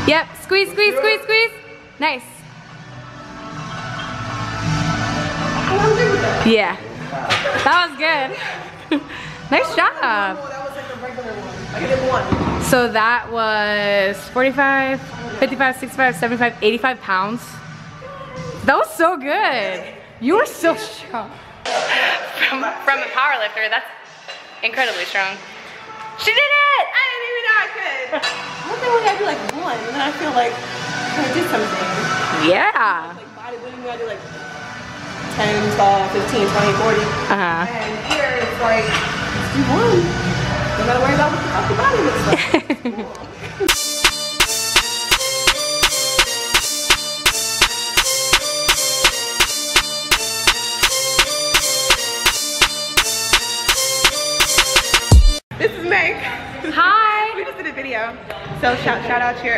Yep, squeeze, squeeze, squeeze, squeeze. Nice. Yeah, that was good. Nice job. That was like a regular one. I did one. So that was 45, 55, 65, 75, 85 pounds. That was so good. You were so strong. From a power lifter, that's incredibly strong. She did it! I didn't even know I could. One thing when I do like one, and then I feel like I did something. Yeah. Like bodybuilding, I do like 10, 12, 15, 20, 40. And here it's like, let's do one. Don't gotta worry about what the fuck your body looks like. This is Meg. Hi. We just did a video. So shout out to your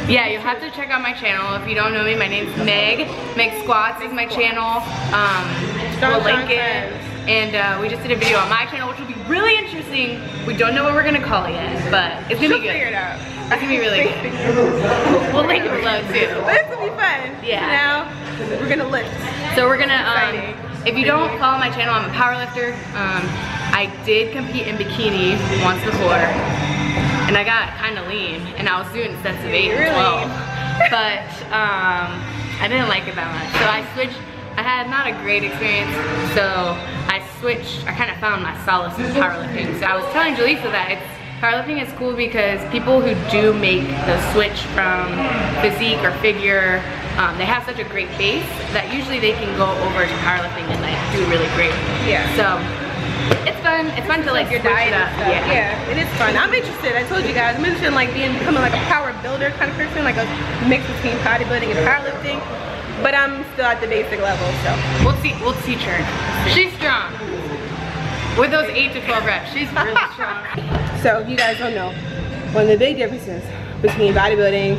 Yeah, you'll have to check out my channel. If you don't know me, my name's Meg. MegSquats is my channel. We'll link it. And we just did a video on my channel, which will be really interesting. We don't know what we're gonna call it yet, but it's gonna be good. Figure it out. It's gonna be really good. We'll link it below too. But it's gonna be fun. Yeah. Now we're gonna lift. So we're gonna if you don't follow my channel, I'm a powerlifter. I did compete in bikini once before, and I got kind of lean, and I was doing sets of 8 and 12, but I didn't like it that much. So I switched. I had not a great experience, so I switched. I kind of found my solace in powerlifting. So I was telling Jaleesa that powerlifting is cool because people who do make the switch from physique or figure, they have such a great base that usually they can go over to powerlifting and like do really great. Yeah. So it's fun. It's fun to like your diet and stuff. Yeah, it is fun. I'm interested. I told you guys, I'm interested in like becoming like a power builder kind of person, like a mix between bodybuilding and powerlifting. But I'm still at the basic level, so we'll teach her. She's strong. With those 8 to 12 reps, she's really strong. So you guys don't know, one of the big differences between bodybuilding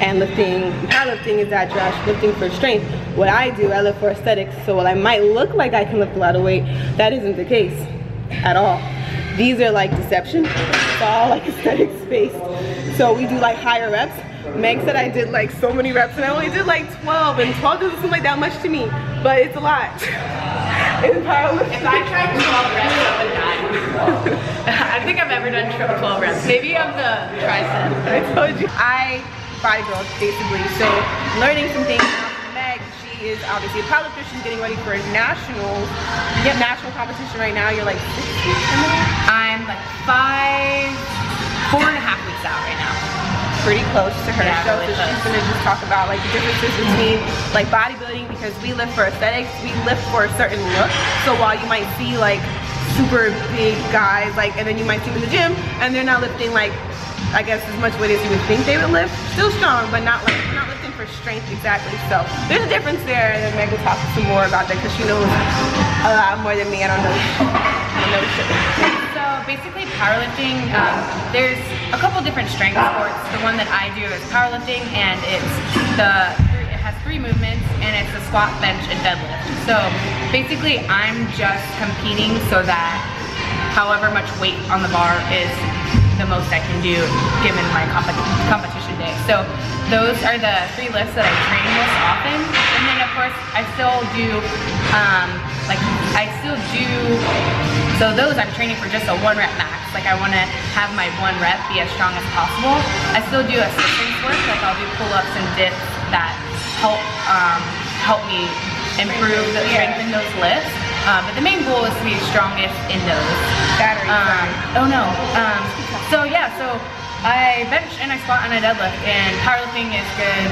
and lifting and powerlifting is that Josh lifting for strength. What I do, I lift for aesthetics. So while I might look like I can lift a lot of weight, that isn't the case at all. These are like deception. It's all like aesthetics based. So we do like higher reps. Meg said I did like so many reps and I only did like 12, and 12 doesn't seem like that much to me, but it's a lot. It's powerlifting. If I tried 12 reps, I would die. I don't think I've ever done 12 reps. Maybe of the tricep. I told you. I bodybuild basically, so learning some things from Meg. She is obviously a powerlifter. She's getting ready for a national competition right now. You're like 6 weeks in the I'm like 4.5 weeks out right now. Pretty close to her. Yeah, So really she's gonna just talk about like the differences between like bodybuilding, because we lift for aesthetics, we lift for a certain look. So while you might see like super big guys, like, and then you might see them in the gym and they're not lifting like, I guess, as much weight as you would think they would lift. Still strong, but not like, not lifting for strength exactly. So there's a difference there, and then Meg will talk some more about that because she knows a lot more than me. I don't know shit. So basically powerlifting, there's a couple different strength sports. The one that I do is powerlifting, and it has 3 movements, and it's a squat, bench, and deadlift. So basically I'm just competing so that however much weight on the bar is the most I can do given my competition day. So those are the 3 lifts that I train most often. And then of course I still do so those I'm training for just a 1 rep max. Like I want to have my 1 rep be as strong as possible. I still do assistance work, like I'll do pull-ups and dips that help me improve the strength in those lifts. But the main goal is to be strongest in those. So yeah, so I bench and I squat and I deadlift, and powerlifting is good.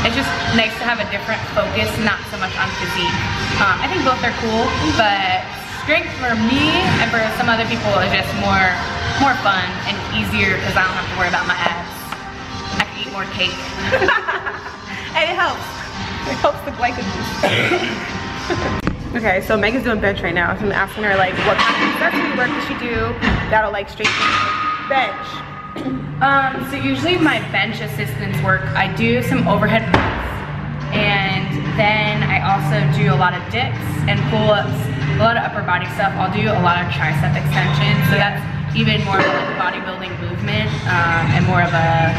It's just nice to have a different focus, not so much on physique. I think both are cool, but strength for me and for some other people is just more fun and easier because I don't have to worry about my abs. I can eat more cake. And it helps. It helps the glycogen. Okay, so Meg is doing bench right now. So I'm asking her like what kind of accessory work does she do that'll like strengthen bench. So usually my bench assistance work, I do some overhead press, and then I also do a lot of dips and pull-ups, a lot of upper body stuff. I'll do a lot of tricep extensions, so that's even more of a bodybuilding movement and more of a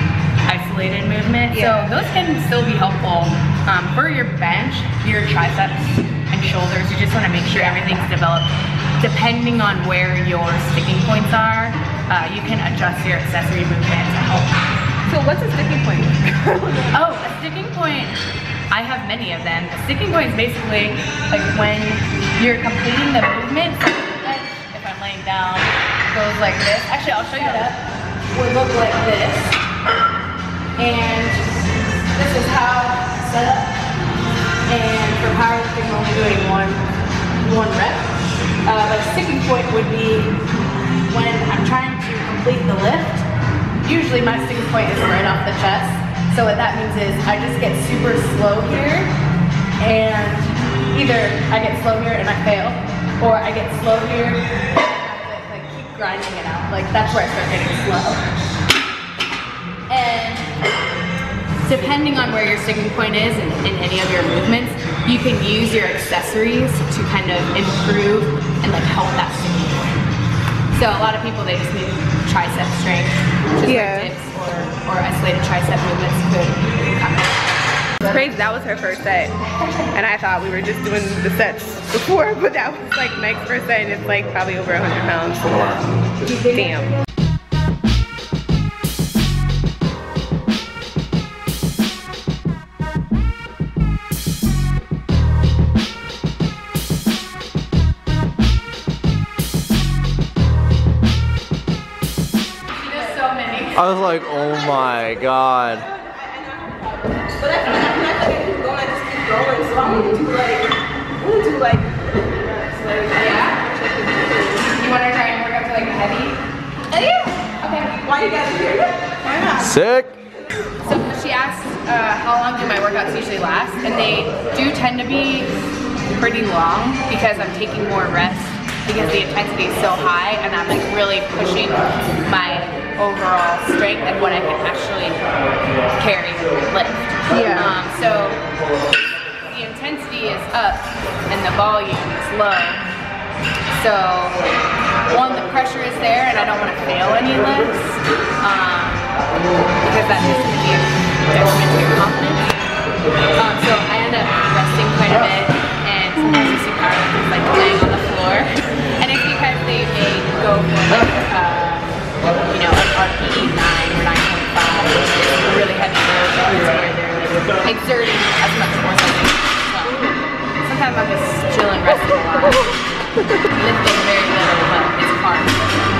isolated movement. So those can still be helpful. For your bench, your triceps and shoulders, you just want to make sure everything's developed. Depending on where your sticking points are, you can adjust your accessory movement to help. So what's a sticking point? Oh, a sticking point, I have many of them. A sticking point is basically like when you're completing the movement, if I'm laying down, it goes like this. Actually, I'll show you that. Would look like this. And this is how it's set up. And for powerlifting, I'm only doing one rep. But a sticking point would be when I'm trying to complete the lift. Usually my sticking point is right off the chest. So what that means is I just get super slow here, and either I get slow here and I fail, or I get slow here and I have to like keep grinding it out. Like that's where I start getting slow. And depending on where your sticking point is in any of your movements, you can use your accessories to kind of improve and like help that sticking point. So a lot of people, they just need tricep strength, just like dips or isolated tricep movements could come in. It's crazy, that was her first set. And I thought we were just doing the sets before, but that was like Meg's first set, and it's like probably over 100 pounds. Damn. I was like, oh my god. But I feel like I keep going, I just keep going. So I'm gonna do like, Yeah? You want to try and work up to like a heavy? Yeah. Okay. Why you guys here? Why not? Sick. So she asked how long do my workouts usually last, and they do tend to be pretty long because I'm taking more rest because the intensity is so high, and I'm like really pushing my overall strength and what I can actually carry and lift. Yeah. So the intensity is up and the volume is low. So one, the pressure is there and I don't want to fail any lifts because that is going to be a detriment to your confidence. So I end up resting quite a bit, and sometimes you see powerlifters like laying on the floor, and it's because they go for like you know, an RPE 9 or 9.5, which is a really heavy load where they're like exerting as much force as they can. So sometimes I'm just chilling, resting a lot, lifting very little, but it's hard.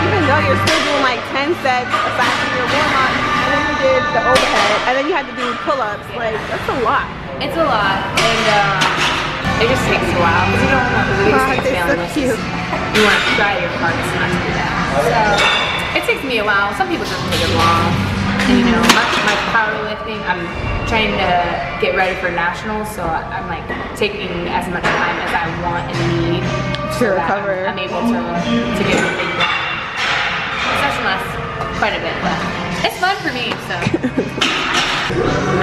Even though you're still doing like 10 sets aside from your warm-up, and then you did the overhead, and then you had to do pull-ups, like that's a lot. It's a lot, and it just takes a while because you don't want the biggest thing failing. So you want to try your hardest not to do that. So it takes me a while. Some people just take it long. And, you know, my powerlifting, I'm trying to get ready for nationals, so I'm like taking as much time as I want and need to recover. I'm able to get everything done. Session lasts quite a bit, but it's fun for me, so.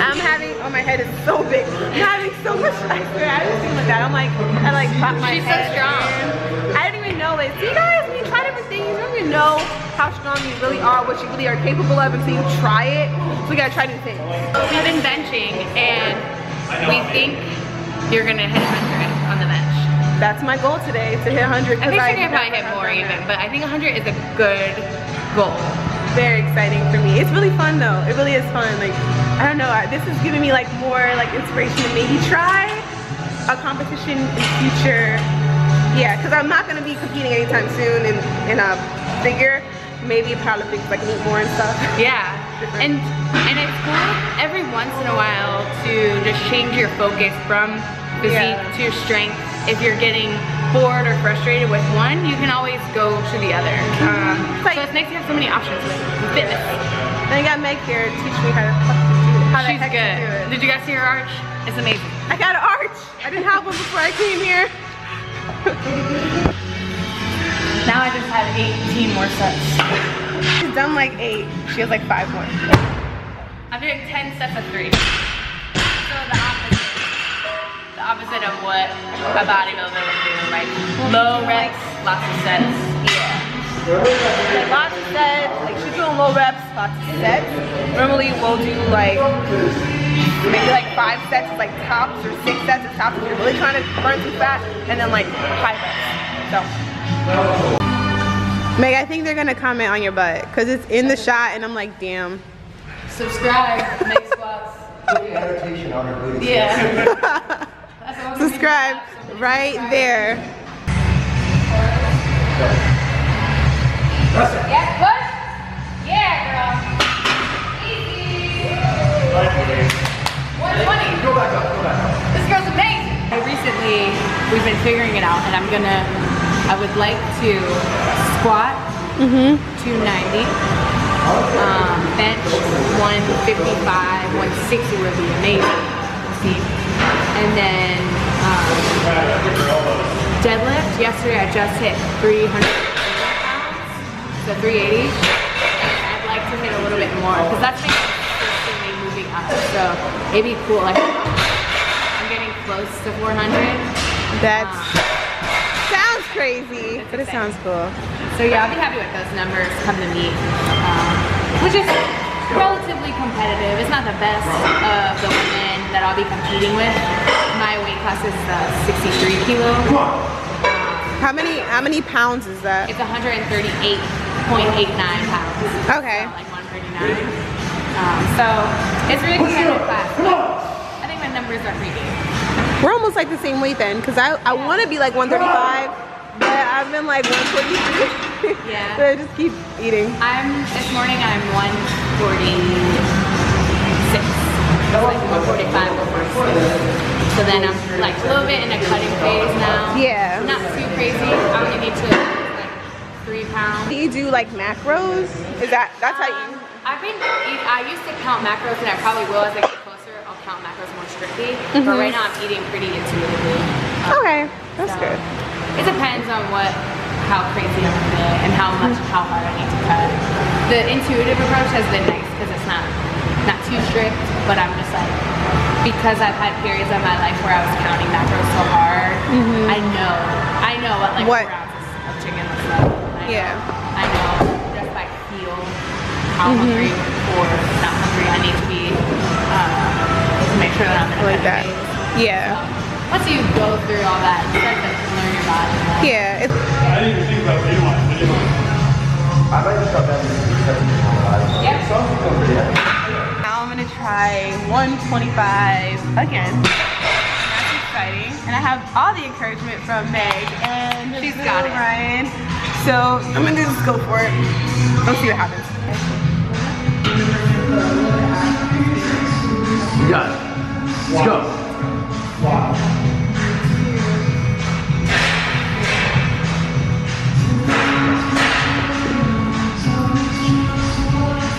I'm having, oh my head is so big. I'm having so much faster. I was thinking like that. I'm like, I like pop my She's head. so strong. In. I didn't even know it. See guys, when you try different things, you don't even know how strong you really are, what you really are capable of until you try it. So we gotta try new things. We've been benching and we think you're gonna hit 100 on the bench. That's my goal today, to hit 100. I think you're gonna probably hit more even, but I think 100 is a good goal. Very exciting for me. It's really fun though. It really is fun. Like, I don't know, this is giving me like more like inspiration to maybe try a competition in the future. Yeah, because I'm not gonna be competing anytime soon in a figure. Maybe powerlifting, like meet more and stuff. Yeah, and it's cool every once in a while to just change your focus from physique to your strength. If you're getting bored or frustrated with one, you can always go to the other. So it's nice to have so many options with fitness. And I got Meg here to teach me how to do it. She's good. Did you guys see her arch? It's amazing. I got an arch. I didn't have one before I came here. Now I just have 18 more sets. She's done like 8. She has like 5 more. I'm doing 10 sets of 3. So the opposite of what a bodybuilder would do, like low reps, lots of sets. Yeah. Like lots of sets, like she's doing on low reps, lots of sets. Normally we'll do like maybe like 5 sets is like tops, or 6 sets is tops if you're really trying to burn some fat, and then like high reps. So Meg, I think they're gonna comment on your butt because it's in the shot and I'm like, damn. Subscribe, MegSquats. Meditation on our booty. Yeah. Subscribe right there. Yeah, push. Yeah, girl. Easy. 120. Go back up, go back up. This girl's amazing. Recently, we've been figuring it out, and I would like to squat 290, bench 155, 160 would be amazing. See, and then deadlift. Yesterday, I just hit 300 pounds, so 380. I'd like to hit a little bit more because that's been consistently moving up. So it'd be cool. Like I'm getting close to 400. That sounds crazy, but it sounds cool. So yeah, I'll be happy with those numbers come to meet, which is relatively competitive. It's not the best of the women that I'll be competing with. My weight class is 63 kilo. How many pounds is that? It's 138.89 pounds. Okay. So like 139. So it's really competitive class. I think my numbers are pretty good. We're almost like the same weight then, because I want to be like 135, but I've been like 143. Yeah. So I just keep eating. This morning I'm 146. Like 145, 146. So then I'm like a little bit in a cutting phase now. Yeah. Not too crazy. I only need to like 3 pounds. Do you do like macros? That's how you? I used to count macros, and I probably will as I get closer. I'll count macros more strictly. But right now I'm eating pretty intuitively. Okay, that's good. It depends on how crazy I'm feeling and how hard I need to cut. The intuitive approach has been nice because it's not too strict, but I'm just like, because I've had periods of my life where I was counting macros so hard, I know what like 4 ounces of chicken looks like. I know just like feel how hungry or not hungry I need to be to make sure that I'm in a better phase. Yeah. So, once you go through all that, you start to learn your body. Yeah. I didn't even think about what you want. I might just stop having this. Yep. Now I'm gonna try 125 again. That's exciting. And I have all the encouragement from Meg and She's got it. Ryan. So I'm gonna just go for it. Let's see what happens. You got it. Let's go.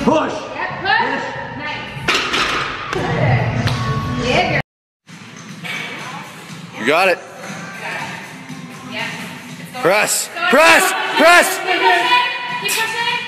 Push! Yep, push! Nice. Yeah, girl. You got it. Yeah. Press! Press! Press! Keep pushing! Keep pushing!